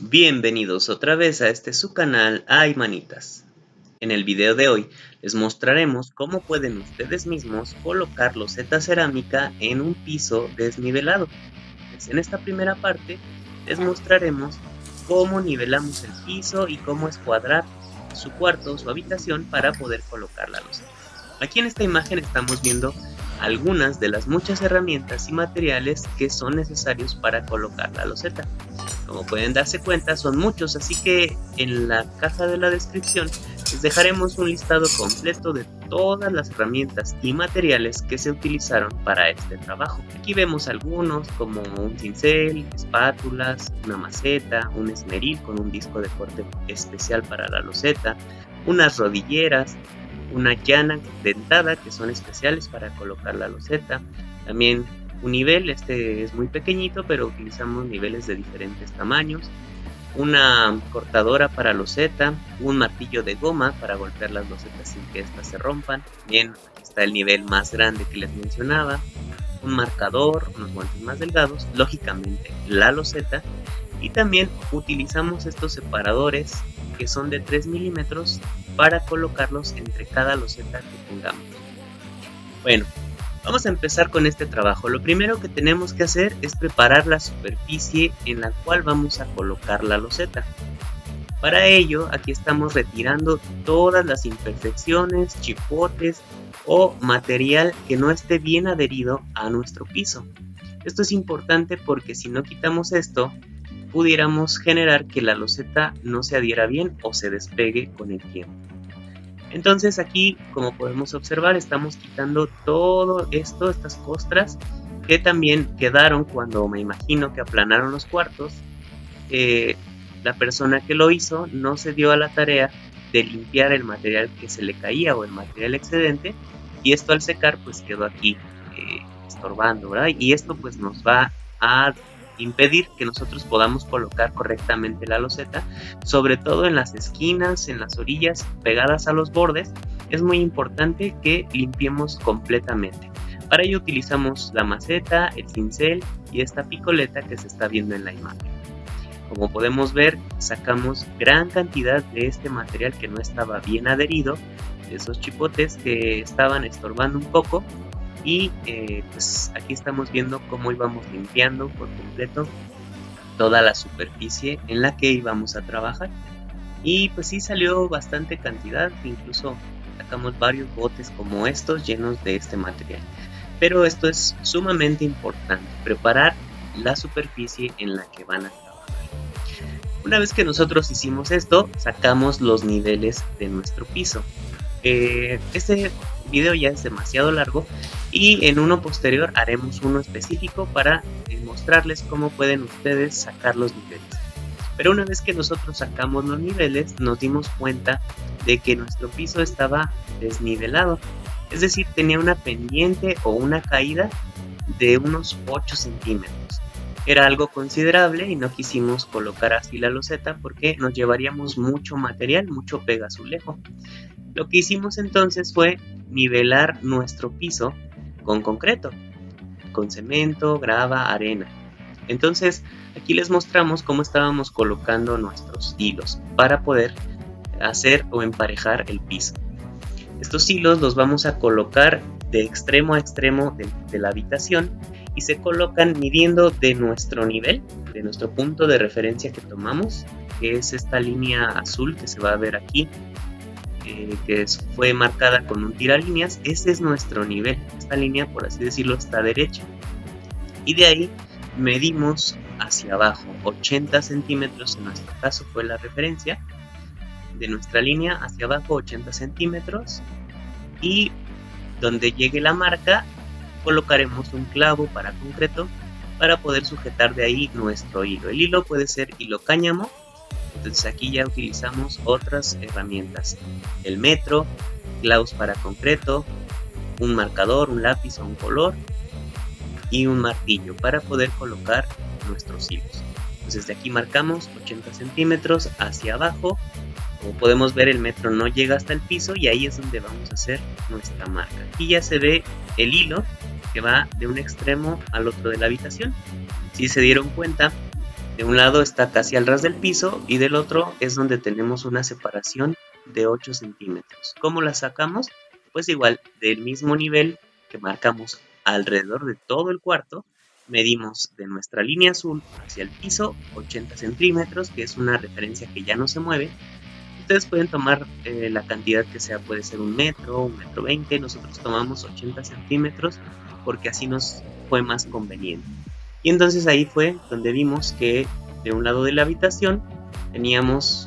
Bienvenidos otra vez a su canal Ay Manitas. En el video de hoy les mostraremos cómo pueden ustedes mismos colocar loseta cerámica en un piso desnivelado. Pues en esta primera parte les mostraremos cómo nivelamos el piso y cómo escuadrar su cuarto o su habitación para poder colocar la loseta. Aquí en esta imagen estamos viendo algunas de las muchas herramientas y materiales que son necesarios para colocar la loseta. Como pueden darse cuenta, son muchos, así que en la caja de la descripción les dejaremos un listado completo de todas las herramientas y materiales que se utilizaron para este trabajo. Aquí vemos algunos como un cincel, espátulas, una maceta, un esmeril con un disco de corte especial para la loseta, unas rodilleras, una llana dentada que son especiales para colocar la loseta, también un nivel, este es muy pequeñito pero utilizamos niveles de diferentes tamaños, una cortadora para loseta, un martillo de goma para golpear las losetas sin que éstas se rompan, bien, aquí está el nivel más grande que les mencionaba, un marcador, unos guantes más delgados, lógicamente la loseta, y también utilizamos estos separadores que son de 3 milímetros para colocarlos entre cada loseta que tengamos. Bueno, vamos a empezar con este trabajo. Lo primero que tenemos que hacer es preparar la superficie en la cual vamos a colocar la loseta. Para ello, aquí estamos retirando todas las imperfecciones, chipotes o material que no esté bien adherido a nuestro piso. Esto es importante porque si no quitamos esto, pudiéramos generar que la loseta no se adhiera bien o se despegue con el tiempo. Entonces aquí, como podemos observar, estamos quitando todo esto, estas costras que también quedaron cuando me imagino que aplanaron los cuartos. La persona que lo hizo no se dio a la tarea de limpiar el material que se le caía o el material excedente, y esto al secar pues quedó aquí estorbando, ¿verdad? Y esto pues nos va a impedir que nosotros podamos colocar correctamente la loseta, sobre todo en las esquinas, en las orillas, pegadas a los bordes. Es muy importante que limpiemos completamente. Para ello utilizamos la maceta, el cincel y esta picoleta que se está viendo en la imagen. Como podemos ver, sacamos gran cantidad de este material que no estaba bien adherido, de esos chipotes que estaban estorbando un poco, y pues aquí estamos viendo cómo íbamos limpiando por completo toda la superficie en la que íbamos a trabajar, y pues sí salió bastante cantidad, incluso sacamos varios botes como estos llenos de este material. Pero esto es sumamente importante, preparar la superficie en la que van a trabajar. Una vez que nosotros hicimos esto, sacamos los niveles de nuestro piso. Este video ya es demasiado largo y en uno posterior haremos uno específico para mostrarles cómo pueden ustedes sacar los niveles. Pero una vez que nosotros sacamos los niveles, nos dimos cuenta de que nuestro piso estaba desnivelado, es decir, tenía una pendiente o una caída de unos 8 centímetros. Era algo considerable y no quisimos colocar así la loseta porque nos llevaríamos mucho material, mucho pegazulejo. Lo que hicimos entonces fue nivelar nuestro piso con concreto, con cemento, grava, arena. Entonces aquí les mostramos cómo estábamos colocando nuestros hilos para poder hacer o emparejar el piso. Estos hilos los vamos a colocar de extremo a extremo de la habitación y se colocan midiendo de nuestro nivel, de nuestro punto de referencia que tomamos, que es esta línea azul que se va a ver aquí, que fue marcada con un tiralíneas. Ese es nuestro nivel, esta línea por así decirlo está derecha, y de ahí medimos hacia abajo 80 centímetros, en nuestro caso fue la referencia de nuestra línea hacia abajo 80 centímetros, y donde llegue la marca colocaremos un clavo para concreto para poder sujetar de ahí nuestro hilo. El hilo puede ser hilo cáñamo. Entonces aquí ya utilizamos otras herramientas, el metro, clavos para concreto, un marcador, un lápiz o un color y un martillo para poder colocar nuestros hilos. Entonces de aquí marcamos 80 centímetros hacia abajo. Como podemos ver, el metro no llega hasta el piso y ahí es donde vamos a hacer nuestra marca. Aquí ya se ve el hilo que va de un extremo al otro de la habitación. Si se dieron cuenta, De un lado está casi al ras del piso y del otro es donde tenemos una separación de 8 centímetros. ¿Cómo la sacamos? Pues igual, del mismo nivel que marcamos alrededor de todo el cuarto, medimos de nuestra línea azul hacia el piso 80 centímetros, que es una referencia que ya no se mueve. Ustedes pueden tomar la cantidad que sea, puede ser 1 metro, 1 metro 20, nosotros tomamos 80 centímetros porque así nos fue más conveniente. Y entonces ahí fue donde vimos que de un lado de la habitación teníamos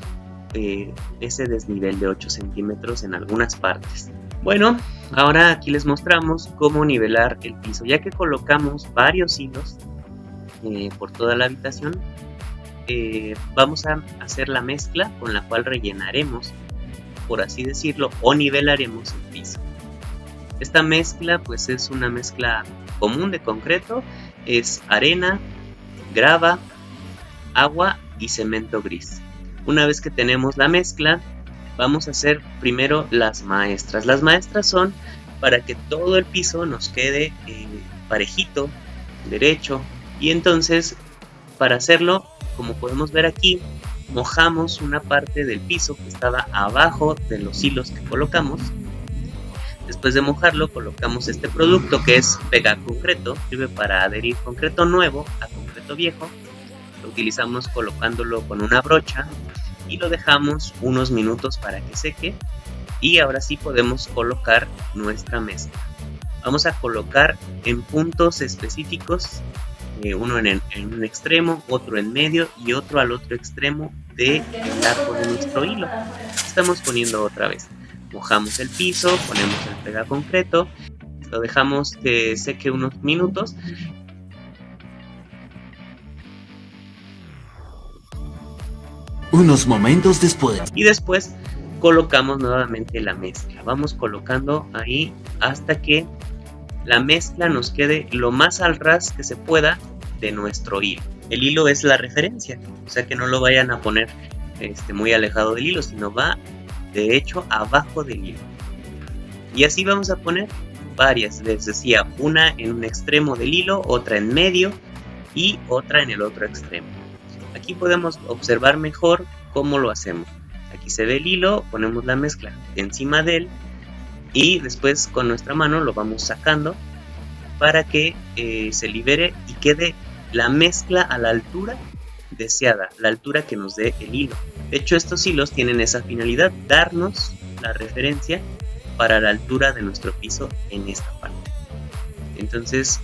ese desnivel de 8 centímetros en algunas partes. Bueno, ahora aquí les mostramos cómo nivelar el piso. Ya que colocamos varios hilos por toda la habitación, vamos a hacer la mezcla con la cual rellenaremos, por así decirlo, o nivelaremos el piso. Esta mezcla pues es una mezcla común de concreto, es arena, grava, agua y cemento gris. Una vez que tenemos la mezcla, vamos a hacer primero las maestras. Las maestras son para que todo el piso nos quede parejito, derecho, y entonces para hacerlo, como podemos ver aquí, mojamos una parte del piso que estaba abajo de los hilos que colocamos. Después de mojarlo, colocamos este producto que es pegaconcreto, sirve para adherir concreto nuevo a concreto viejo. Lo utilizamos colocándolo con una brocha y lo dejamos unos minutos para que seque, y ahora sí podemos colocar nuestra mezcla. Vamos a colocar en puntos específicos, uno en un extremo, otro en medio y otro al otro extremo del arco de nuestro hilo. Estamos poniendo otra vez. Mojamos el piso, ponemos el pegaconcreto, lo dejamos que seque unos minutos. Unos momentos después. Y después colocamos nuevamente la mezcla. Vamos colocando ahí hasta que la mezcla nos quede lo más al ras que se pueda de nuestro hilo. El hilo es la referencia, o sea que no lo vayan a poner muy alejado del hilo, sino va de hecho abajo del hilo. Y así vamos a poner varias, les decía, una en un extremo del hilo, otra en medio y otra en el otro extremo. Aquí podemos observar mejor cómo lo hacemos. Aquí se ve el hilo, ponemos la mezcla encima de él y después con nuestra mano lo vamos sacando para que se libere y quede la mezcla a la altura deseada, la altura que nos dé el hilo. De hecho, estos hilos tienen esa finalidad, darnos la referencia para la altura de nuestro piso en esta parte. Entonces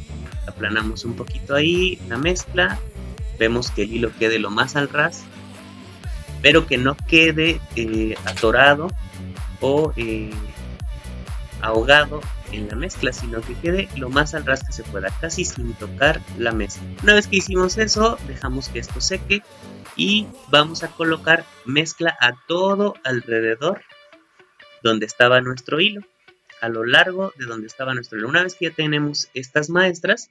aplanamos un poquito ahí la mezcla, vemos que el hilo quede lo más al ras, pero que no quede atorado o ahogado en la mezcla, sino que quede lo más al ras que se pueda, casi sin tocar la mezcla. Una vez que hicimos eso, dejamos que esto seque y vamos a colocar mezcla a todo alrededor donde estaba nuestro hilo, a lo largo de donde estaba nuestro hilo. Una vez que ya tenemos estas maestras,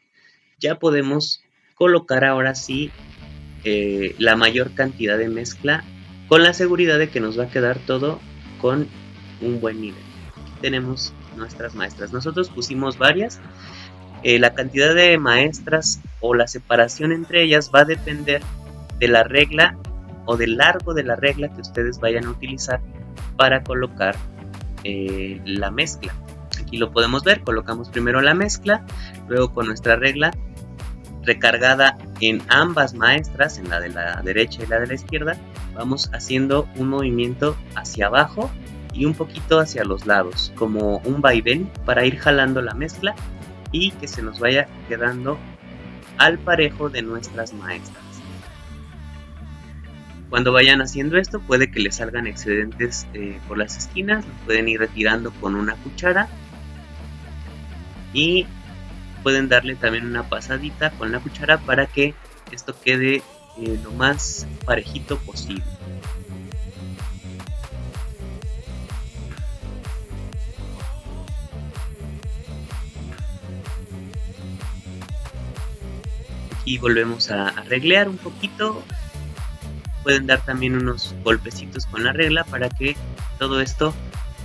ya podemos colocar ahora sí la mayor cantidad de mezcla con la seguridad de que nos va a quedar todo con un buen nivel. Aquí tenemos nuestras maestras. Nosotros pusimos varias. La cantidad de maestras o la separación entre ellas va a depender de la regla o del largo de la regla que ustedes vayan a utilizar para colocar la mezcla. Aquí lo podemos ver, colocamos primero la mezcla, luego con nuestra regla recargada en ambas maestras, en la de la derecha y la de la izquierda, vamos haciendo un movimiento hacia abajo y un poquito hacia los lados, como un vaivén para ir jalando la mezcla y que se nos vaya quedando al parejo de nuestras maestras. Cuando vayan haciendo esto, puede que les salgan excedentes por las esquinas, lo pueden ir retirando con una cuchara y pueden darle también una pasadita con la cuchara para que esto quede lo más parejito posible. Aquí volvemos a arreglar un poquito. Pueden dar también unos golpecitos con la regla para que todo esto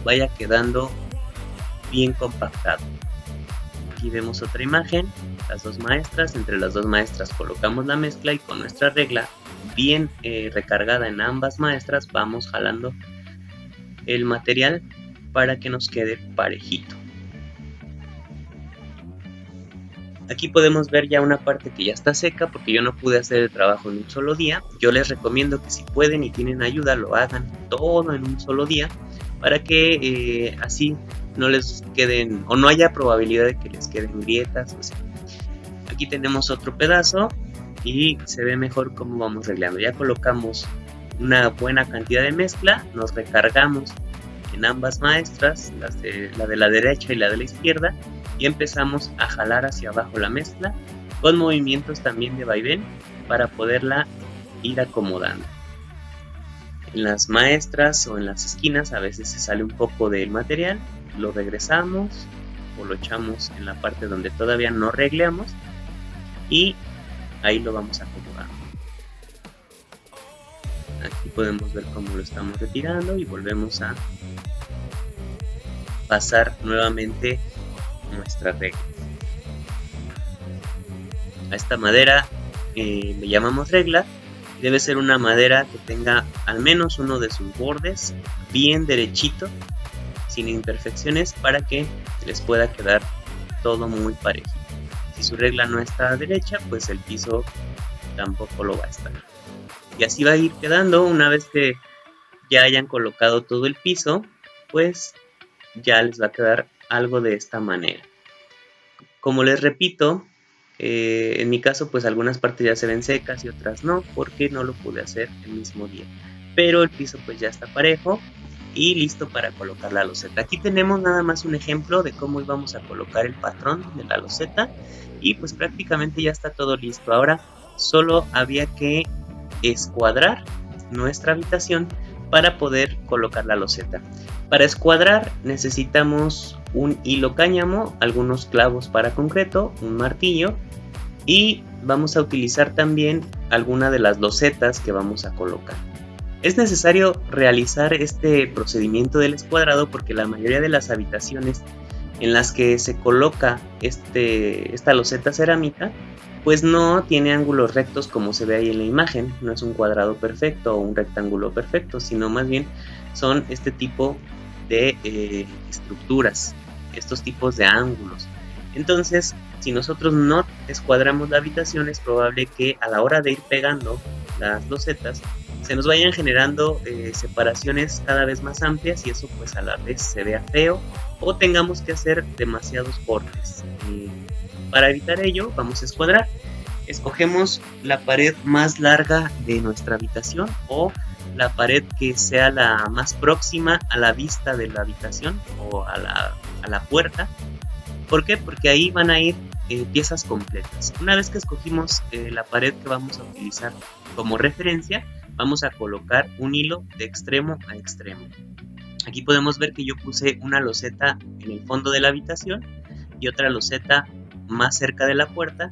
vaya quedando bien compactado. Aquí vemos otra imagen, las dos maestras. Entre las dos maestras colocamos la mezcla y con nuestra regla bien recargada en ambas maestras, vamos jalando el material para que nos quede parejito. Aquí podemos ver ya una parte que ya está seca porque yo no pude hacer el trabajo en un solo día. Yo les recomiendo que si pueden y tienen ayuda lo hagan todo en un solo día para que así no les queden o no haya probabilidad de que les queden grietas. O sea, aquí tenemos otro pedazo y se ve mejor cómo vamos reglando. Ya colocamos una buena cantidad de mezcla, nos recargamos en ambas maestras, la de la derecha y la de la izquierda, y empezamos a jalar hacia abajo la mezcla con movimientos también de vaivén para poderla ir acomodando. En las maestras o en las esquinas a veces se sale un poco del material, lo regresamos o lo echamos en la parte donde todavía no regleamos y ahí lo vamos a acomodar. Aquí podemos ver cómo lo estamos retirando y volvemos a pasar nuevamente nuestra regla. A esta madera le llamamos regla. Debe ser una madera que tenga al menos uno de sus bordes bien derechito, sin imperfecciones, para que les pueda quedar todo muy parejito. Si su regla no está derecha, pues el piso tampoco lo va a estar. Y así va a ir quedando. Una vez que ya hayan colocado todo el piso, pues ya les va a quedar algo de esta manera. Como les repito, en mi caso pues algunas partes ya se ven secas y otras no, porque no lo pude hacer el mismo día. Pero el piso pues ya está parejo y listo para colocar la loseta. Aquí tenemos nada más un ejemplo de cómo íbamos a colocar el patrón de la loseta y pues prácticamente ya está todo listo. Ahora solo había que escuadrar nuestra habitación para poder colocar la loseta. Para escuadrar necesitamos un hilo cáñamo, algunos clavos para concreto, un martillo y vamos a utilizar también alguna de las losetas que vamos a colocar. Es necesario realizar este procedimiento del escuadrado porque la mayoría de las habitaciones en las que se coloca esta loseta cerámica pues no tiene ángulos rectos como se ve ahí en la imagen, no es un cuadrado perfecto o un rectángulo perfecto, sino más bien son este tipo de estructuras, estos tipos de ángulos. Entonces, si nosotros no escuadramos la habitación, es probable que a la hora de ir pegando las losetas se nos vayan generando separaciones cada vez más amplias y eso pues a la vez se vea feo o tengamos que hacer demasiados cortes. Para evitar ello vamos a escuadrar. Escogemos la pared más larga de nuestra habitación o la pared que sea la más próxima a la vista de la habitación o a la puerta. ¿Por qué? Porque ahí van a ir piezas completas. Una vez que escogimos la pared que vamos a utilizar como referencia, vamos a colocar un hilo de extremo a extremo. Aquí podemos ver que yo puse una loseta en el fondo de la habitación y otra loseta más cerca de la puerta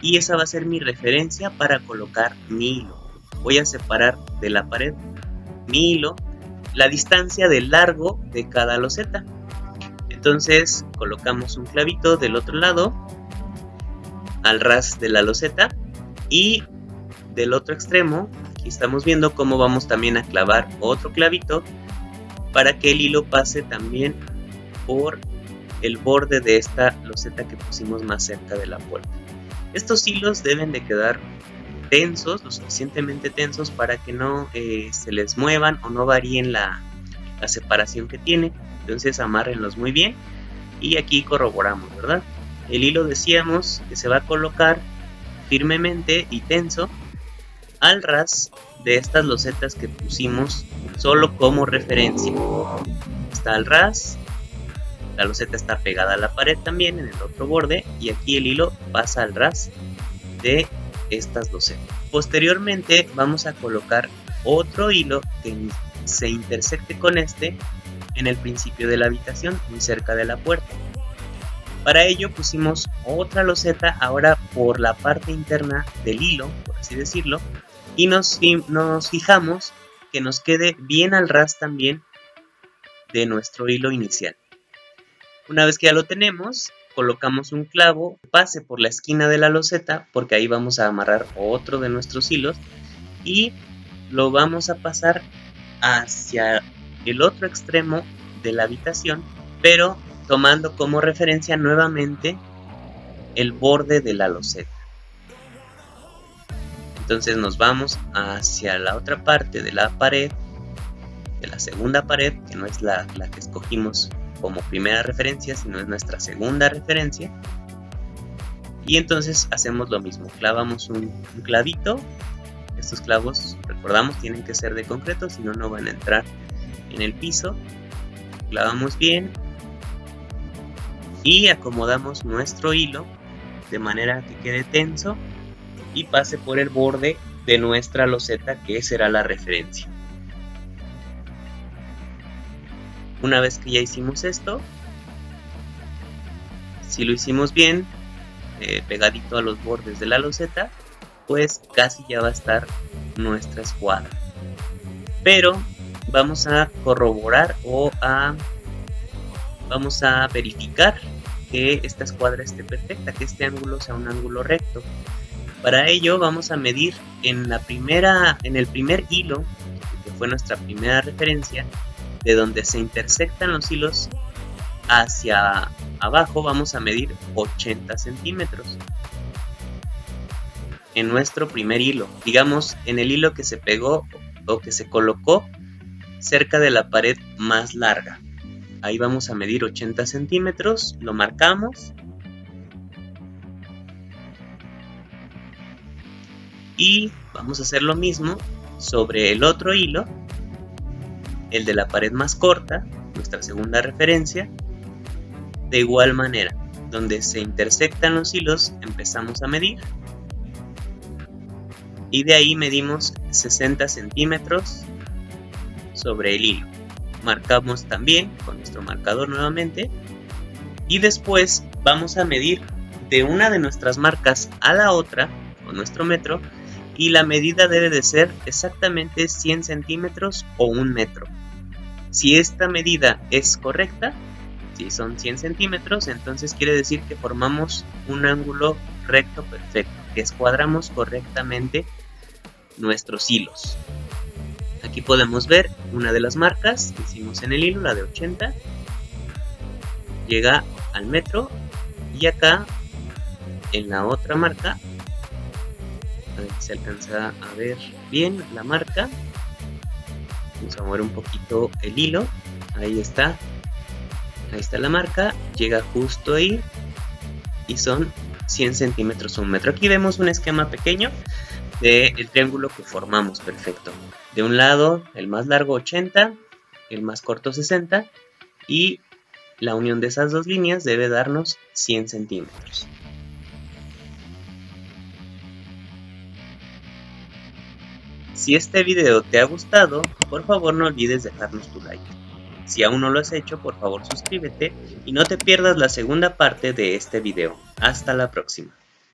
y esa va a ser mi referencia para colocar mi hilo. Voy a separar de la pared mi hilo la distancia del largo de cada loseta. Entonces colocamos un clavito del otro lado al ras de la loseta y del otro extremo aquí estamos viendo cómo vamos también a clavar otro clavito para que el hilo pase también por el borde de esta loseta que pusimos más cerca de la puerta. Estos hilos deben de quedar tensos, lo suficientemente tensos para que no se les muevan o no varíen la separación que tiene. Entonces amárrenlos muy bien y aquí corroboramos, ¿verdad? El hilo decíamos que se va a colocar firmemente y tenso al ras de estas losetas que pusimos solo como referencia. Está al ras, la loseta está pegada a la pared también en el otro borde y aquí el hilo pasa al ras de estas losetas. Posteriormente vamos a colocar otro hilo que se intersecte con este en el principio de la habitación, muy cerca de la puerta. Para ello pusimos otra loseta ahora por la parte interna del hilo, por así decirlo, y nos fijamos que nos quede bien al ras también de nuestro hilo inicial. Una vez que ya lo tenemos, colocamos un clavo que pase por la esquina de la loseta porque ahí vamos a amarrar otro de nuestros hilos y lo vamos a pasar hacia el otro extremo de la habitación, pero tomando como referencia nuevamente el borde de la loseta. Entonces nos vamos hacia la otra parte de la pared, de la segunda pared, que no es la que escogimos como primera referencia, sino es nuestra segunda referencia. Y entonces hacemos lo mismo, clavamos un clavito. Estos clavos, recordamos, tienen que ser de concreto, si no, no van a entrar en el piso. Clavamos bien y acomodamos nuestro hilo de manera que quede tenso y pase por el borde de nuestra loseta, que será la referencia. Una vez que ya hicimos esto, si lo hicimos bien, pegadito a los bordes de la loseta, pues casi ya va a estar nuestra escuadra. Pero vamos a corroborar vamos a verificar que esta escuadra esté perfecta, que este ángulo sea un ángulo recto. Para ello vamos a medir en el primer hilo, que fue nuestra primera referencia, de donde se intersectan los hilos hacia abajo, vamos a medir 80 centímetros. En nuestro primer hilo, digamos en el hilo que se pegó o que se colocó cerca de la pared más larga. Ahí vamos a medir 80 centímetros, lo marcamos y vamos a hacer lo mismo sobre el otro hilo, el de la pared más corta, nuestra segunda referencia. De igual manera, donde se intersectan los hilos empezamos a medir y de ahí medimos 60 centímetros sobre el hilo. Marcamos también con nuestro marcador nuevamente y después vamos a medir de una de nuestras marcas a la otra con nuestro metro, y la medida debe de ser exactamente 100 centímetros o 1 metro. Si esta medida es correcta, si son 100 centímetros, entonces quiere decir que formamos un ángulo recto perfecto, que escuadramos correctamente nuestros hilos. Aquí podemos ver una de las marcas que hicimos en el hilo, la de 80, llega al metro, y acá en la otra marca, a ver si se alcanza a ver bien la marca, vamos a mover un poquito el hilo, ahí está la marca, llega justo ahí y son 100 centímetros o 1 metro. Aquí vemos un esquema pequeño del triángulo que formamos perfecto. De un lado el más largo 80, el más corto 60, y la unión de esas dos líneas debe darnos 100 centímetros. Si este video te ha gustado, por favor no olvides dejarnos tu like. Si aún no lo has hecho, por favor suscríbete y no te pierdas la segunda parte de este video. Hasta la próxima.